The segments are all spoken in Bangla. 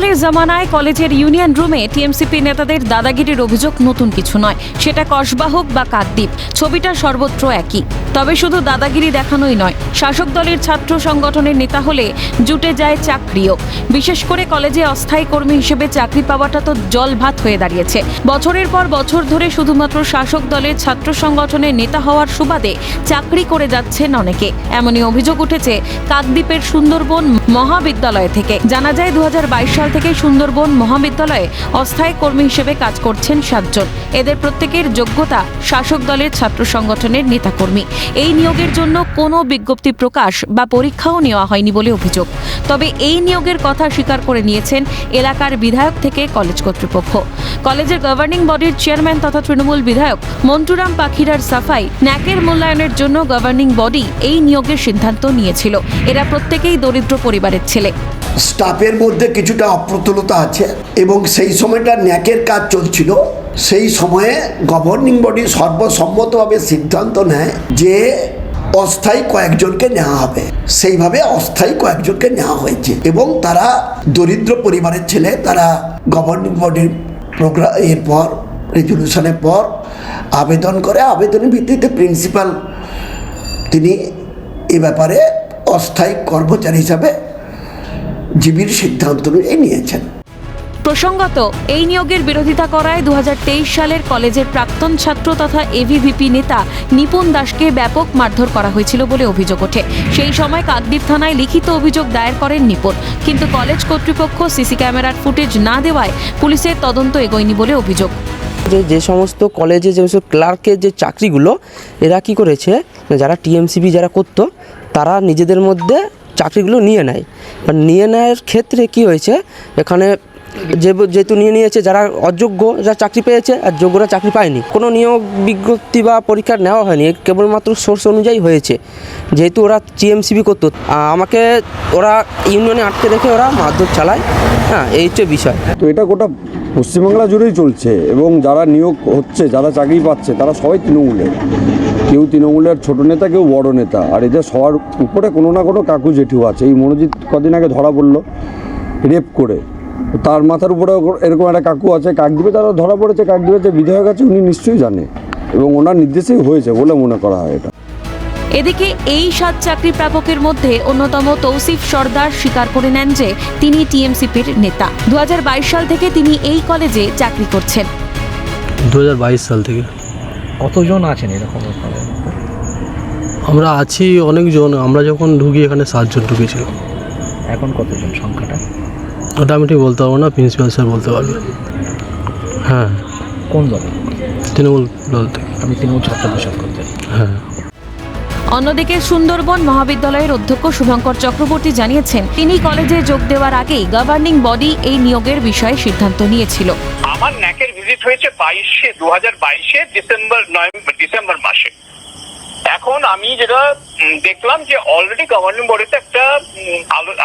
তৃণমূলের জামানায় কলেজের ইউনিয়ন রুমে টিএমসিপি নেতাদের দাদাগিরির অভিযোগ নতুন কিছু নয়। সেটা কসবা হোক বা কাকদ্বীপ, ছবিটা সর্বত্র একই। তবে শুধু দাদাগিরি দেখানোই নয়, শাসক দলের ছাত্র সংগঠনের নেতা হলে জুটে যায় চাকরিও। বিশেষ করে কলেজে অস্থায়ী কর্মী হিসেবে চাকরি পাওয়াটা তো জল ভাত হয়ে দাঁড়িয়েছে। বছরের পর বছর ধরে শুধুমাত্র শাসক দলের ছাত্র সংগঠনের নেতা হওয়ার সুবাদে চাকরি করে যাচ্ছেন অনেকে। এমনই অভিযোগ উঠেছে কাকদ্বীপের সুন্দরবন মহাবিদ্যালয় থেকে। জানা যায় 2022 সাল থেকে সুন্দরবন মহাবিদ্যালয়ে অস্থায়ী কর্মী হিসেবে কাজ করছেন 7 জন। এদের প্রত্যেকের যোগ্যতা শাসক দলের ছাত্র সংগঠনের নেতাকর্মী। এই নিয়োগের জন্য কোনো বিজ্ঞপ্তি প্রকাশ বা পরীক্ষাও নেওয়া হয়নি বলে অভিযোগ। তবে এই নিয়োগের কথা স্বীকার করে নিয়েছেন এলাকার বিধায়ক থেকে কলেজ কর্তৃপক্ষ। কলেজের গভর্নিং বডির চেয়ারম্যান তথা তৃণমূল বিধায়ক মন্টুরাম পাখিরার সাফাই, ন্যাকের মূল্যায়নের জন্য গভর্নিং বডি এই নিয়োগের সিদ্ধান্ত নিয়েছিল। এরা প্রত্যেকেই দরিদ্র পরিবারের ছেলে। স্টাফের মধ্যে কিছুটা অপ্রতুলতা আছে এবং সেই সময়টা ন্যাকের কাজ চলছিল। সেই সময়ে গভর্নিং বডি সর্বসম্মতভাবে সিদ্ধান্ত নেয় যে অস্থায়ী কয়েকজনকে নেওয়া হবে। সেইভাবে অস্থায়ী কয়েকজনকে নেওয়া হয়েছে এবং তারা দরিদ্র পরিবারের ছেলে। তারা গভর্নিং বডির প্রোগ্রাম এরপর রেজলিউশনের পর আবেদন করে। আবেদনের ভিত্তিতে প্রিন্সিপাল তিনি এ ব্যাপারে অস্থায়ী কর্মচারী হিসাবে জীবীর সিদ্ধান্ত নিয়েছেন। প্রসঙ্গত, এই নিয়োগের বিরোধিতা করায় 2023 সালের কলেজের প্রাক্তন ছাত্র তথা এভিভিপি নেতা নিপুণ দাসকে ব্যাপক মারধর করা হয়েছিল বলে অভিযোগ ওঠে। সেই সময় কাকদ্বীপ থানায় লিখিত অভিযোগ দায়ের করেন নিপুণ, কিন্তু কলেজ কর্তৃপক্ষ সিসি ক্যামেরার ফুটেজ না দেওয়ায় পুলিশের তদন্ত এগোয়নি বলে অভিযোগ। যে সমস্ত কলেজে যে সমস্ত ক্লার্কের যে চাকরিগুলো এরা কি করেছে, যারা টিএমসিপি যারা করতো তারা নিজেদের মধ্যে চাকরিগুলো নিয়ে নেয়। নিয়ে নেওয়ার ক্ষেত্রে কি হয়েছে, এখানে যেহেতু নিয়ে নিয়েছে যারা অযোগ্য, যারা চাকরি পেয়েছে আর যোগ্যরা চাকরি পায়নি। কোনো নিয়োগ বিজ্ঞপ্তি বা পরীক্ষা নেওয়া হয়নি, কেবলমাত্র সোর্স অনুযায়ী হয়েছে। যেহেতু ওরা টিএমসিপি করতো, আমাকে ওরা ইউনিয়নে আটকে রেখে ওরা মারধর চালায়। হ্যাঁ, এই হচ্ছে বিষয়। তো এটা গোটা পশ্চিমবাংলা জুড়েই চলছে এবং যারা নিয়োগ হচ্ছে, যারা চাকরি পাচ্ছে, তারা সবাই তৃণমূলের। কেউ তৃণমূলের ছোট নেতা, কেউ বড় নেতা। আর এদের সবার উপরে কোনো না কোনো কাকু জেঠু আছে। এই মনোজিৎ কদিন আগে ধরা পড়লো রেপ করে, তার মাথার উপরে এরকম একটা কাকু আছে কাকদ্বীপে, তারা ধরা পড়েছে। কাকদ্বীপে যে বিধায়ক আছে উনি নিশ্চয়ই জানে এবং ওনার নির্দেশেই হয়েছে বলে মনে করা হয় এটা। এদিকে এই 7 চাকরি প্রাপকের মধ্যে অন্যতম তৌসিফ সর্দার স্বীকার করে নেন যে তিনি টিএমসিপির নেতা। 2022 সাল থেকে তিনি এই কলেজে চাকরি করছেন। 2022 সাল থেকে। কতজন আছেন এরকম? আমরা আছি অনেকজন। আমরা যখন ঢুকি এখানে 7 জন ঢুকেছিল। এখন কতজন সংখ্যাটা? ওটা আমি ঠিক বলতে পারবো না, প্রিন্সিপাল স্যার বলতে পারবে। হ্যাঁ। কোন দলে? তৃণমূল দল থেকে। আমি তৃণমূল ছাত্র পরিষদ করতে। হ্যাঁ। অন্যদিকে সুন্দরবন মহাবিদ্যালয়ের অধ্যক্ষ শুভঙ্কর চক্রবর্তী জানিয়েছেন, তিনি কলেজে যোগ দেওয়ার আগেই গভর্নিং বডি এই নিয়োগের বিষয়ে সিদ্ধান্ত নিয়েছিল। আমার ন্যাকের ভিজিট হয়েছে 2022 ডিসেম্বর মাসে। এখন আমি যেটা দেখলাম যে অলরেডি গভর্নিং বডিতে একটা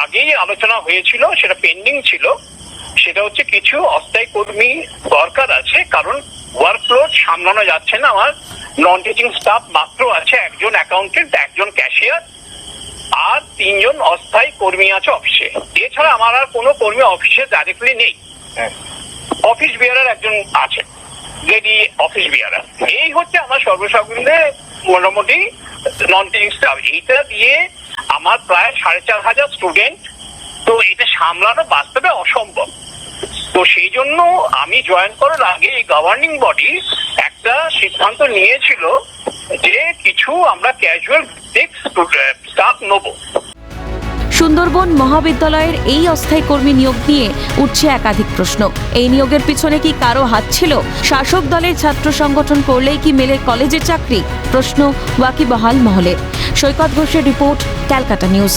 আগেই আলোচনা হয়েছিল, সেটা পেন্ডিং ছিল। সেটা হচ্ছে কিছু অস্থায়ী কর্মী দরকার আছে, কারণ ওয়ার্কলোড সামলানো যাচ্ছে না। আমার নন টিচিং স্টাফ মাত্র আছে, একজন অ্যাকাউন্টেন্ট, একজন ক্যাশিয়ার আর 3 জন অস্থায়ী কর্মী আছে অফিসে। এছাড়া আমার আর কোনো কর্মী অফিসে ডাইরেক্টলি নেই। অফিস বিয়ারার একজন আছে, লেডি অফিস বিয়ারার। এই হচ্ছে আমার সর্বসাকুল্যে মোটামুটি নন টিচিং স্টাফ। এইটা দিয়ে আমার প্রায় 4,500 স্টুডেন্ট। তো এটা সামলানো বাস্তবে অসম্ভব। তো সেই জন্য আমি জয়েন করার আগে এই গভর্নিং বডি একটা সিদ্ধান্ত নিয়েছিল যে কিছু আমরা ক্যাজুয়াল স্টাফ নেব। সুন্দরবন মহাবিদ্যালয়ের এই অস্থায়ী কর্মী নিয়োগ নিয়ে উঠছে একাধিক প্রশ্ন। এই নিয়োগের পিছনে কি কারো হাত ছিল? শাসক দলের ছাত্র সংগঠন করলেই কি মেলে কলেজের চাকরি? প্রশ্ন ওয়াকিবহাল মহলে। সৈকত ঘোষের রিপোর্ট, ক্যালকাটা নিউজ।